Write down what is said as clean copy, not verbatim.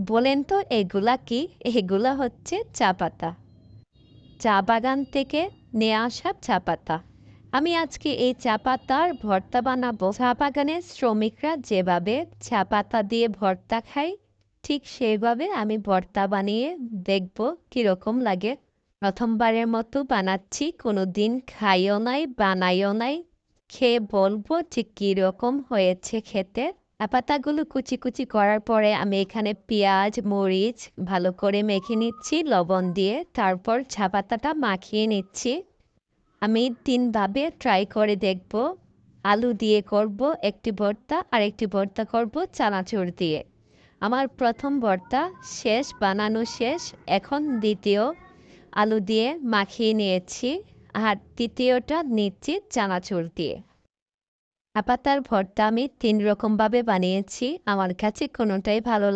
বলেন তো এগুলা কি? এগুলা হচ্ছে চা পাতা। চা বাগান থেকে নিয়ে আসা চা পাতা। আমি আজকে এই চা পাতার ভর্তা বানাবো। চা বাগানের শ্রমিকরা যেভাবে চা পাতা দিয়ে ভর্তা খায়, ঠিক সেইভাবে আমি ভর্তা বানিয়ে দেখব কিরকম লাগে। প্রথমবারের মতো বানাচ্ছি, কোনোদিন খাইও নাই, বানাইও নাই। খেয়ে বলবো ঠিক কিরকম হয়েছে খেতে। পাতাগুলো কুচি কুচি করার পরে আমি এখানে পেঁয়াজ মরিচ ভালো করে মেখে নিচ্ছি লবণ দিয়ে, তারপর চা পাতাটা মাখিয়ে নিচ্ছি। আমি তিনভাবে ট্রাই করে দেখব। আলু দিয়ে করব একটি ভর্তা, আর একটি ভর্তা করব চানাচুর দিয়ে। আমার প্রথম ভর্তা শেষ, বানানো শেষ। এখন দ্বিতীয় আলু দিয়ে মাখিয়ে নিয়েছি, আর তৃতীয়টা নিচ্ছি চানাচুর দিয়ে। পাতার ভর্তা আমি ৩ রকমভাবে বানিয়েছি, আমার কাছে কোনোটাই ভালো লাগে।